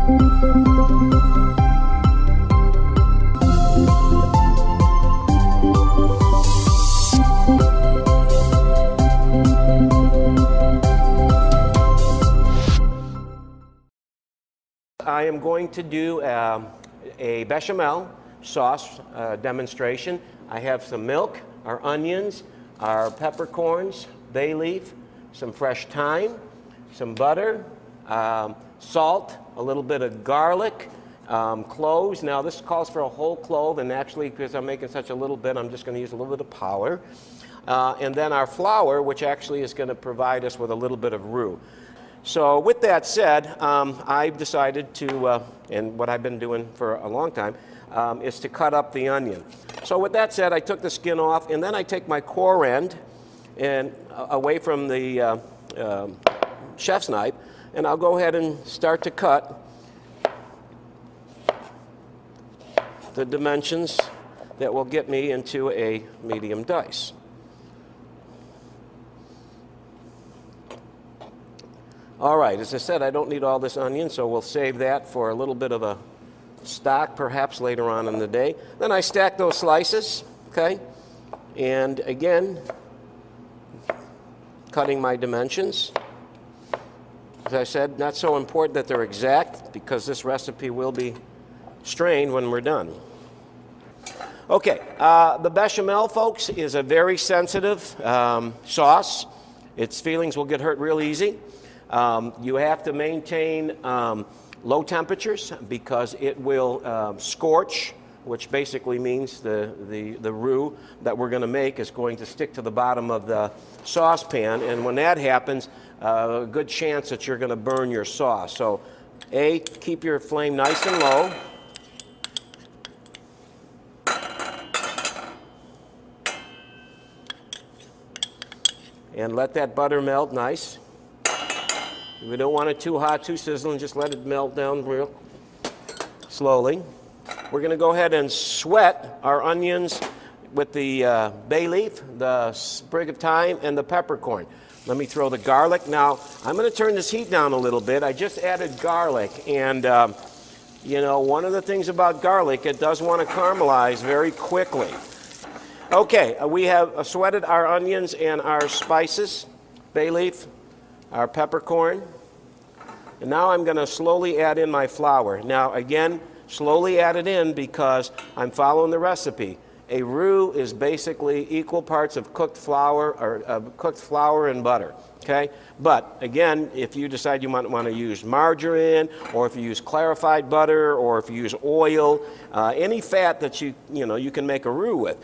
I am going to do a bechamel sauce demonstration. I have some milk, our onions, our peppercorns, bay leaf, some fresh thyme, some butter, salt, a little bit of garlic, cloves. Now this calls for a whole clove, and actually because I'm making such a little bit, I'm just going to use a little bit of power. And then our flour, which actually is going to provide us with a little bit of roux. So with that said, I've decided to, and what I've been doing for a long time, is to cut up the onion. So with that said, I took the skin off, and then I take my core end and away from the chef's knife, and I'll go ahead and start to cut the dimensions that will get me into a medium dice. All right, as I said, I don't need all this onion, so we'll save that for a little bit of a stock, perhaps later on in the day. Then I stack those slices, okay? And again, cutting my dimensions. As I said, not so important that they're exact, because this recipe will be strained when we're done. Okay, the bechamel, folks, is a very sensitive sauce. Its feelings will get hurt real easy. You have to maintain low temperatures because it will scorch, which basically means the roux that we're going to make is going to stick to the bottom of the saucepan, and when that happens, a good chance that you're going to burn your sauce. So, keep your flame nice and low. And let that butter melt nice. We don't want it too hot, too sizzling. Just let it melt down real slowly. We're going to go ahead and sweat our onions with the bay leaf, the sprig of thyme, and the peppercorn. Let me throw the garlic. Now, I'm going to turn this heat down a little bit. I just added garlic, and you know, one of the things about garlic, it does want to caramelize very quickly. Okay, we have sweated our onions and our spices, bay leaf, our peppercorn, and now I'm going to slowly add in my flour. Now again, slowly add it in because I'm following the recipe. A roux is basically equal parts of cooked flour or cooked flour and butter. Okay, but again, if you decide you might want to use margarine, or if you use clarified butter, or if you use oil, any fat that you can make a roux with.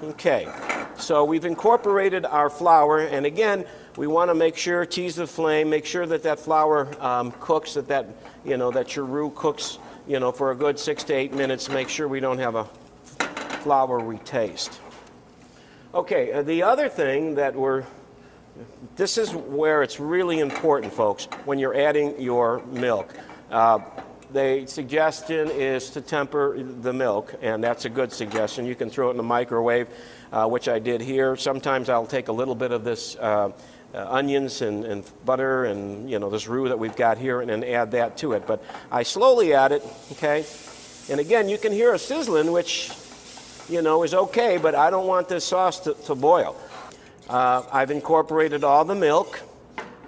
Okay, so we've incorporated our flour, and again, we want to make sure, tease the flame, make sure that that flour cooks, that your roux cooks, for a good 6 to 8 minutes. Make sure we don't have a floury taste. Okay, the other thing that this is where it's really important, folks, when you're adding your milk. The suggestion is to temper the milk, and that's a good suggestion. You can throw it in the microwave, which I did here. Sometimes I'll take a little bit of this onions and butter and this roux that we've got here and then add that to it. But I slowly add it, okay? And again, you can hear a sizzling, which is okay, but I don't want this sauce to boil. I've incorporated all the milk,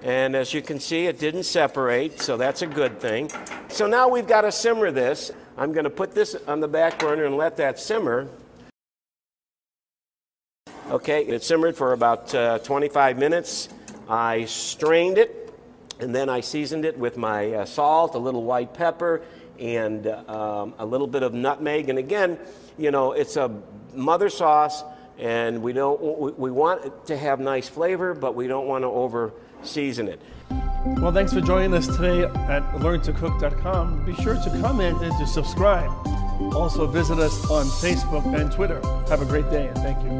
and as you can see, it didn't separate, so that's a good thing. So now we've got to simmer this. I'm going to put this on the back burner and let that simmer. Okay, it simmered for about 25 minutes. I strained it, and then I seasoned it with my salt, a little white pepper, and a little bit of nutmeg. And again, it's a mother sauce, and we want it to have nice flavor, but we don't want to over season it. Well, thanks for joining us today at learntocook.com. Be sure to comment and to subscribe. Also visit us on Facebook and Twitter. Have a great day, and thank you.